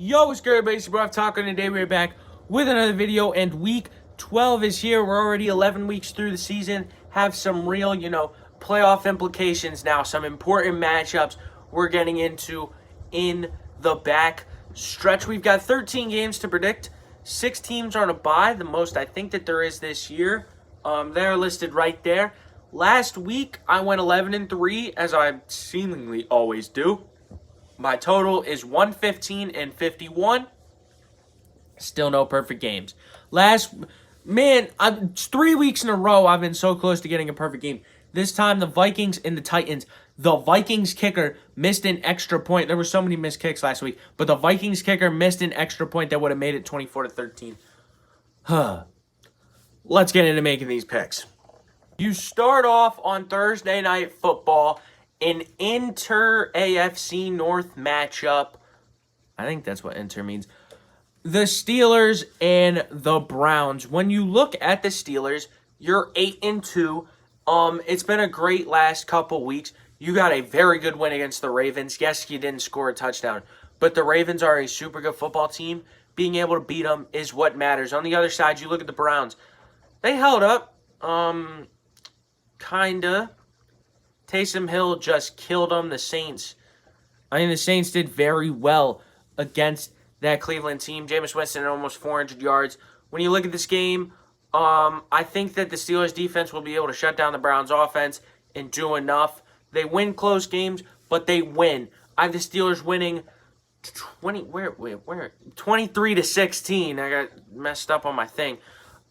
Yo, what's good, everybody? It's your bro Taco, and today we're back with another video, and week 12 is here. We're already 11 weeks through the season, have some real, playoff implications now, some important matchups we're getting into in the back stretch. We've got 13 games to predict. 6 teams are on a bye, the most I think that there is this year. They're listed right there. Last week, I went 11-3, as I seemingly always do. My total is 115-51. Still no perfect games. 3 weeks in a row, I've been so close to getting a perfect game. This time, the Vikings and the Titans. The Vikings kicker missed an extra point. There were so many missed kicks last week, but the Vikings kicker missed an extra point that would have made it 24-13. Let's get into making these picks. You start off on Thursday Night Football, an inter-AFC North matchup. I think that's what inter means. The Steelers and the Browns. When you look at the Steelers, you're 8-2. It's been a great last couple weeks. You got a very good win against the Ravens. Yes, you didn't score a touchdown, but the Ravens are a super good football team. Being able to beat them is what matters. On the other side, you look at the Browns. They held up, kinda. Taysom Hill just killed them. The Saints did very well against that Cleveland team. Jameis Winston almost 400 yards. When you look at this game, I think that the Steelers defense will be able to shut down the Browns offense and do enough. They win close games, but they win. I have the Steelers winning 23-16. I got messed up on my thing.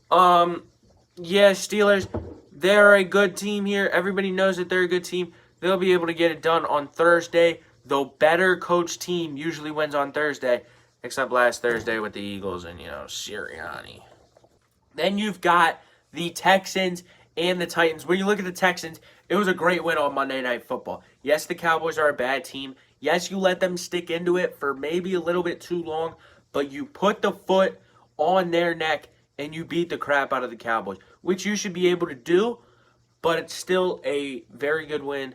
Yeah, Steelers, they're a good team here. Everybody knows that they're a good team. They'll be able to get it done on Thursday. The better coached team usually wins on Thursday, except last Thursday with the Eagles and, Sirianni. Then you've got the Texans and the Titans. When you look at the Texans, it was a great win on Monday Night Football. Yes, the Cowboys are a bad team. Yes, you let them stick into it for maybe a little bit too long, but you put the foot on their neck and you beat the crap out of the Cowboys, which you should be able to do, but it's still a very good win.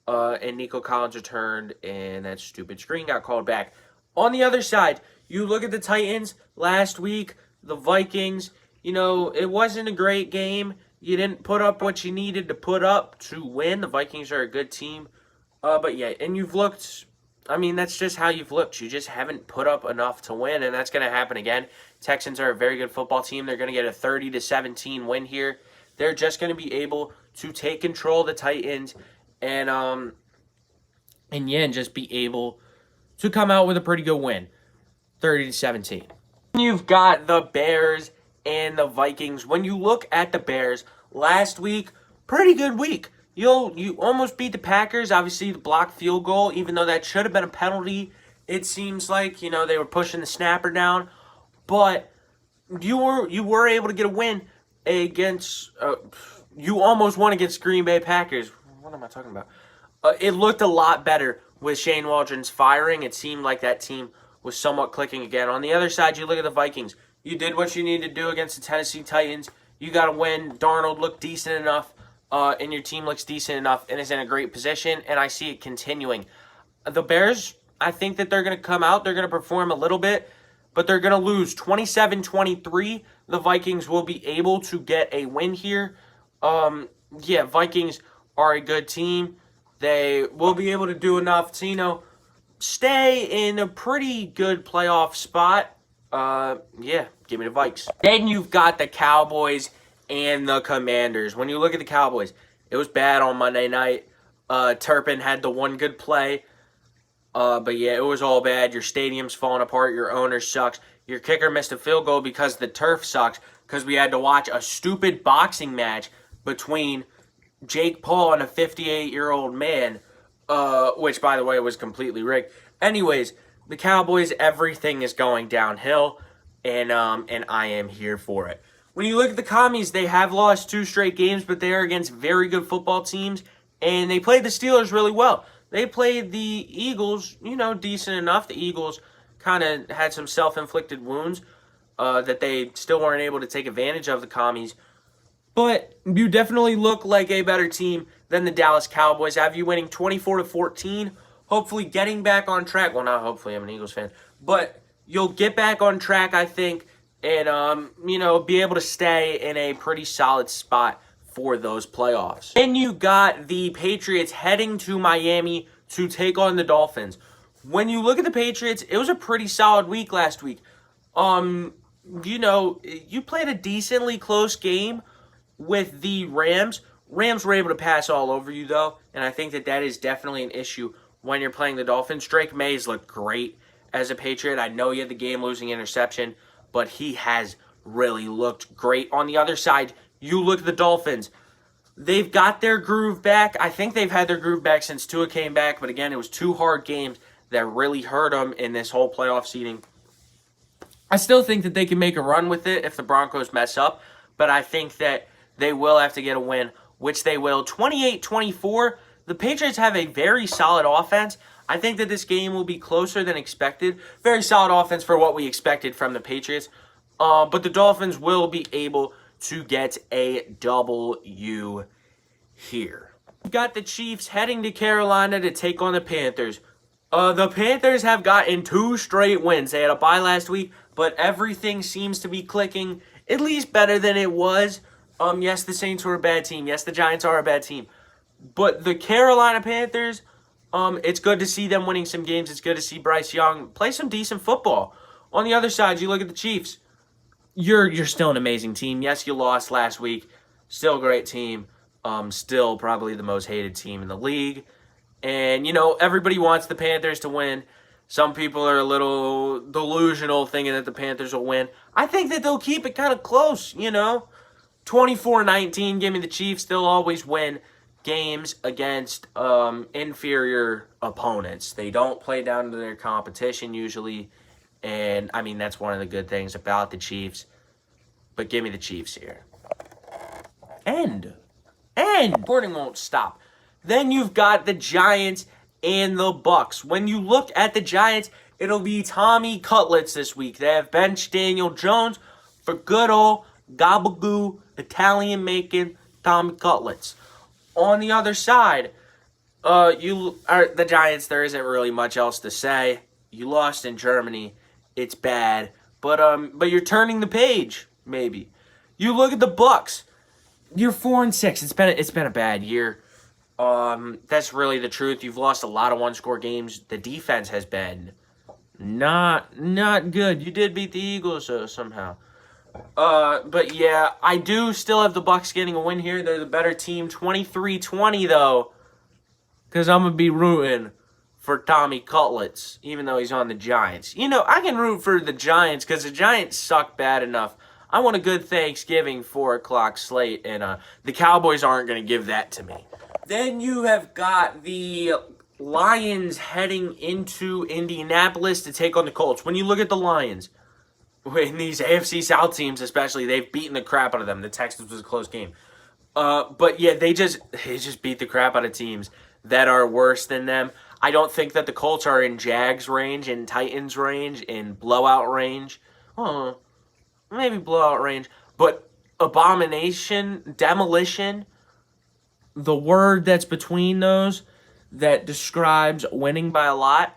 And Nico Collins returned, and that stupid screen got called back. On the other side, you look at the Titans last week, the Vikings. It wasn't a great game. You didn't put up what you needed to put up to win. The Vikings are a good team. But yeah, and you've looked, that's just how you've looked. You just haven't put up enough to win, and that's going to happen again. Texans are a very good football team. They're going to get a 30-17 win here. They're just going to be able to take control of the Titans and just be able to come out with a pretty good win, 30-17. You've got the Bears and the Vikings. When you look at the Bears, last week, pretty good week. You almost beat the Packers. Obviously, the blocked field goal, even though that should have been a penalty, it seems like, they were pushing the snapper down. But you were able to get a win against, you almost won against Green Bay Packers. What am I talking about? It looked a lot better with Shane Waldron's firing. It seemed like that team was somewhat clicking again. On the other side, you look at the Vikings. You did what you needed to do against the Tennessee Titans. You got to win. Darnold looked decent enough, and your team looks decent enough and is in a great position, and I see it continuing. The Bears, I think that they're going to come out. They're going to perform a little bit, but they're going to lose 27-23. The Vikings will be able to get a win here. Vikings are a good team. They will be able to do enough to, stay in a pretty good playoff spot. Give me the Vikes. Then you've got the Cowboys and the Commanders. When you look at the Cowboys, it was bad on Monday night. Turpin had the one good play. It was all bad. Your stadium's falling apart. Your owner sucks. Your kicker missed a field goal because the turf sucks, because we had to watch a stupid boxing match between Jake Paul and a 58-year-old man, which, by the way, was completely rigged. Anyways, the Cowboys, everything is going downhill, and I am here for it. When you look at the Commies, they have lost 2 straight games, but they are against very good football teams, and they played the Steelers really well. They played the Eagles, decent enough. The Eagles kind of had some self-inflicted wounds that they still weren't able to take advantage of, the Commies. But you definitely look like a better team than the Dallas Cowboys. I have you winning 24-14, hopefully getting back on track. Well, not hopefully, I'm an Eagles fan. But you'll get back on track, I think, and, be able to stay in a pretty solid spot for those playoffs. Then you got the Patriots heading to Miami to take on the Dolphins. When you look at the Patriots, it was a pretty solid week last week. You played a decently close game with the Rams. Rams were able to pass all over you, though, and I think that is definitely an issue when you're playing the Dolphins. Drake Mays looked great as a Patriot. I know he had the game-losing interception, but he has really looked great. On the other side, you look at the Dolphins. They've got their groove back. I think they've had their groove back since Tua came back, but again, it was 2 hard games that really hurt them in this whole playoff seeding. I still think that they can make a run with it if the Broncos mess up, but I think that they will have to get a win, which they will. 28-24, the Patriots have a very solid offense. I think that this game will be closer than expected. Very solid offense for what we expected from the Patriots, but the Dolphins will be able to get a W here. We've got the Chiefs heading to Carolina to take on the Panthers. The Panthers have gotten 2 straight wins. They had a bye last week, but everything seems to be clicking at least better than it was. Yes, the Saints were a bad team. Yes, the Giants are a bad team. But the Carolina Panthers, it's good to see them winning some games. It's good to see Bryce Young play some decent football. On the other side, you look at the Chiefs. You're still an amazing team. Yes, you lost last week. Still a great team. Still probably the most hated team in the league. And, everybody wants the Panthers to win. Some people are a little delusional thinking that the Panthers will win. I think that they'll keep it kind of close, 24-19, give me the Chiefs. They'll always win games against inferior opponents. They don't play down to their competition usually. And, that's one of the good things about the Chiefs. But give me the Chiefs here. And recording won't stop. Then you've got the Giants and the Bucks. When you look at the Giants, it'll be Tommy Cutlets this week. They have benched Daniel Jones for good old gabagoo Italian-making Tommy Cutlets. On the other side, the Giants, there isn't really much else to say. You lost in Germany. It's bad. But you're turning the page, maybe. You look at the Bucks. You're 4-6. It's been a bad year. That's really the truth. You've lost a lot of one-score games. The defense has been not good. You did beat the Eagles somehow. But yeah, I do still have the Bucks getting a win here. They're the better team. 23-20 though, because I'm gonna be rooting for Tommy Cutlets, even though he's on the Giants. I can root for the Giants because the Giants suck bad enough. I want a good Thanksgiving 4 o'clock slate, and the Cowboys aren't going to give that to me. Then you have got the Lions heading into Indianapolis to take on the Colts. When you look at the Lions, in these AFC South teams especially, they've beaten the crap out of them. The Texans was a close game. But yeah, they just beat the crap out of teams that are worse than them. I don't think that the Colts are in Jags range, in Titans range, in blowout range. Maybe blowout range. But abomination, demolition, the word that's between those that describes winning by a lot,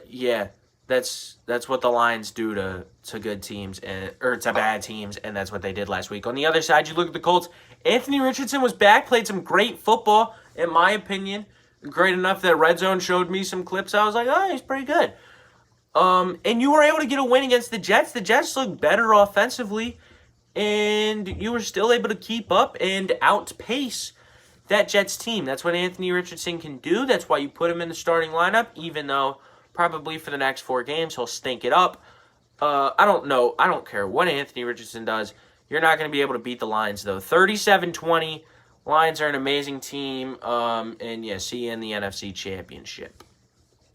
yeah, that's what the Lions do to good teams, or to bad teams, and that's what they did last week. On the other side, you look at the Colts. Anthony Richardson was back, played some great football, in my opinion. Great enough that Red Zone showed me some clips. I was like, oh, he's pretty good. And you were able to get a win against the Jets. The Jets looked better offensively, and you were still able to keep up and outpace that Jets team. That's what Anthony Richardson can do. That's why you put him in the starting lineup, even though probably for the next 4 games he'll stink it up. I don't know. I don't care what Anthony Richardson does. You're not going to be able to beat the Lions, though. 37-20. Lions are an amazing team. And, yeah, see you in the NFC Championship.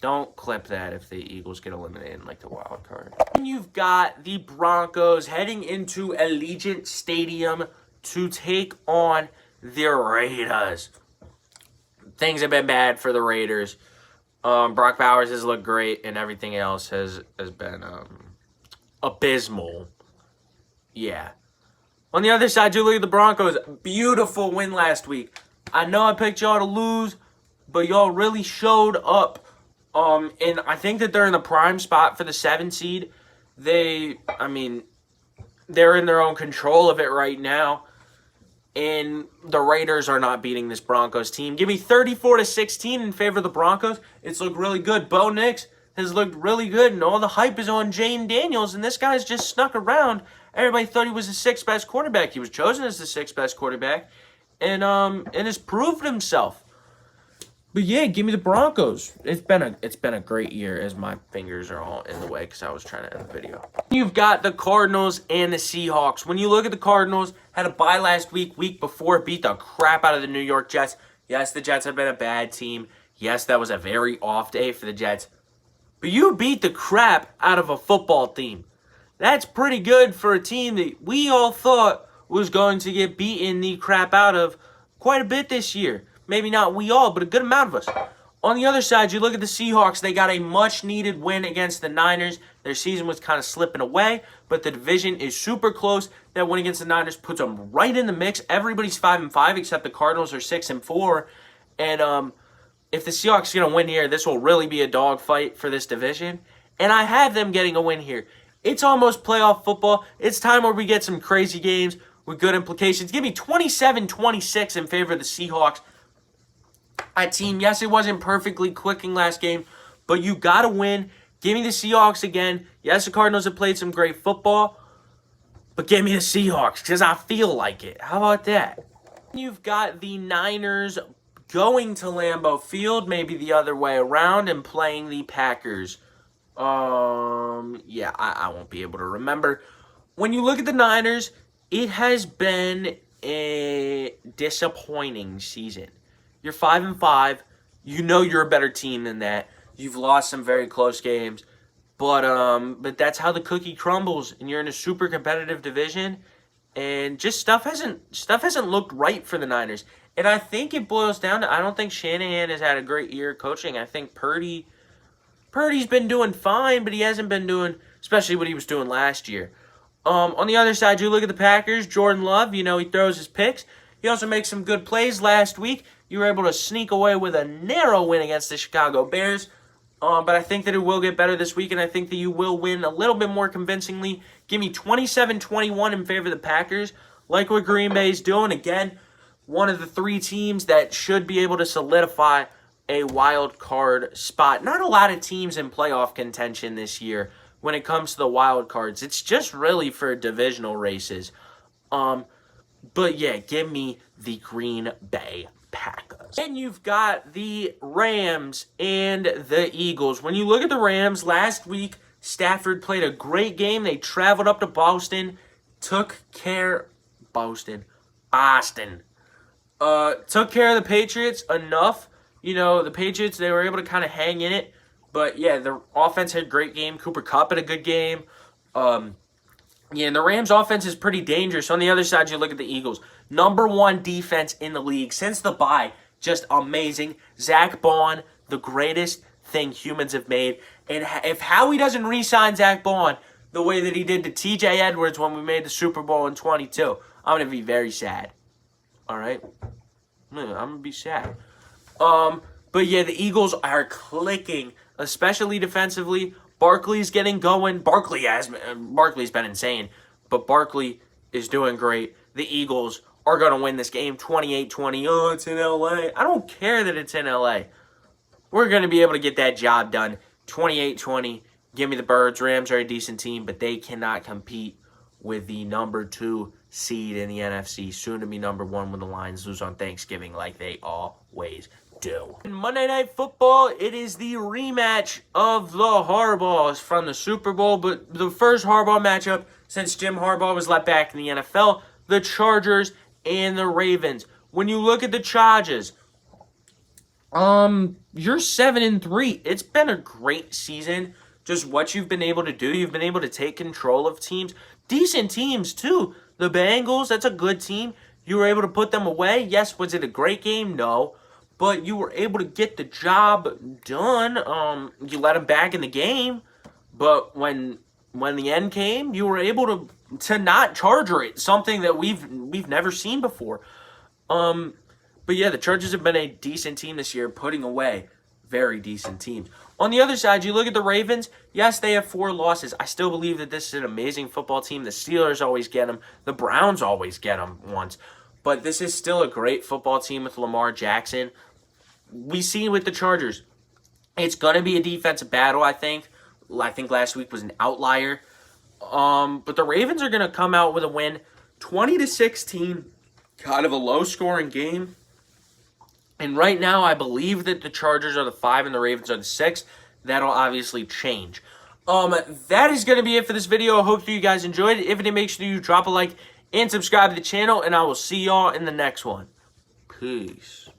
Don't clip that if the Eagles get eliminated in, the wild card. And you've got the Broncos heading into Allegiant Stadium to take on the Raiders. Things have been bad for the Raiders. Brock Bowers has looked great, and everything else has been abysmal. Yeah. On the other side, you look at the Broncos. Beautiful win last week. I know I picked y'all to lose, but y'all really showed up And I think that they're in the prime spot for the 7 seed. They're in their own control of it right now. And the Raiders are not beating this Broncos team. Give me 34-16 in favor of the Broncos. It's looked really good. Bo Nix has looked really good, and all the hype is on Jane Daniels, and this guy's just snuck around. Everybody thought he was the 6th best quarterback. He was chosen as the 6th best quarterback, and has proved himself. But yeah, give me the Broncos. It's been a great year, as my fingers are all in the way because I was trying to end the video. You've got the Cardinals and the Seahawks. When you look at the Cardinals, had a bye last week before, beat the crap out of the New York Jets. Yes, the Jets have been a bad team. Yes, that was a very off day for the Jets. But you beat the crap out of a football team. That's pretty good for a team that we all thought was going to get beaten the crap out of quite a bit this year. Maybe not we all, but a good amount of us. On the other side, you look at the Seahawks. They got a much-needed win against the Niners. Their season was kind of slipping away, but the division is super close. That win against the Niners puts them right in the mix. Everybody's 5-5 except the Cardinals are 6-4. And if the Seahawks are going to win here, this will really be a dogfight for this division. And I have them getting a win here. It's almost playoff football. It's time where we get some crazy games with good implications. Give me 27-26 in favor of the Seahawks. That team, yes, it wasn't perfectly clicking last game, but you got to win. Give me the Seahawks again. Yes, the Cardinals have played some great football, but give me the Seahawks because I feel like it. How about that? You've got the Niners going to Lambeau Field, maybe the other way around, and playing the Packers. Yeah, I won't be able to remember. When you look at the Niners, it has been a disappointing season. You're 5-5. You know you're a better team than that. You've lost some very close games, but that's how the cookie crumbles. And you're in a super competitive division, and just stuff hasn't looked right for the Niners. And I think it boils down to I don't think Shanahan has had a great year coaching. I think Purdy's been doing fine, but he hasn't been doing especially what he was doing last year. On the other side, you look at the Packers. Jordan Love, he throws his picks. He also makes some good plays last week. You were able to sneak away with a narrow win against the Chicago Bears. But I think that it will get better this week, and I think that you will win a little bit more convincingly. Give me 27-21 in favor of the Packers. Like what Green Bay's doing. Again, one of the 3 teams that should be able to solidify a wild card spot. Not a lot of teams in playoff contention this year when it comes to the wild cards. It's just really for divisional races. But yeah, give me the Green Bay Packers. And you've got the Rams and the Eagles. When you look at the Rams, last week, Stafford played a great game. They traveled up to Boston, took care of the Patriots enough. The Patriots, they were able to kind of hang in it. But yeah, the offense had a great game. Cooper Kupp had a good game. Yeah, and the Rams offense is pretty dangerous. On the other side, you look at the Eagles. Number 1 defense in the league since the bye. Just amazing. Zach Bond, the greatest thing humans have made. And if Howie doesn't re-sign Zach Bond the way that he did to TJ Edwards when we made the Super Bowl in 22, I'm going to be very sad. All right? I'm going to be sad. But yeah, the Eagles are clicking, especially defensively. Barkley's getting going. Barkley's been insane, but Barkley is doing great. The Eagles are going to win this game 28-20. Oh, it's in LA. I don't care that it's in LA. We're going to be able to get that job done 28-20. Give me the Birds. Rams are a decent team, but they cannot compete with the number 2 seed in the NFC. Soon to be number 1 when the Lions lose on Thanksgiving like they always do. In Monday Night Football, it is the rematch of the Harbaughs from the Super Bowl, but the first Harbaugh matchup since Jim Harbaugh was let back in the NFL, the Chargers and the Ravens. When you look at the Chargers, you're 7-3. It's been a great season. Just what you've been able to do. You've been able to take control of teams. Decent teams, too. The Bengals, that's a good team. You were able to put them away. Yes, was it a great game? No. But you were able to get the job done. You let them back in the game. But when the end came, you were able to not charger it. Something that we've never seen before. But yeah, the Chargers have been a decent team this year, putting away very decent teams. On the other side, you look at the Ravens. Yes, they have 4 losses. I still believe that this is an amazing football team. The Steelers always get them. The Browns always get them once. But this is still a great football team with Lamar Jackson. We see with the Chargers, it's going to be a defensive battle, I think. I think last week was an outlier. But the Ravens are going to come out with a win. 20-16, kind of a low-scoring game. And right now, I believe that the Chargers are the 5 and the Ravens are the 6. That'll obviously change. That is going to be it for this video. I hope you guys enjoyed it. If it did, make sure you drop a like and subscribe to the channel. And I will see y'all in the next one. Peace.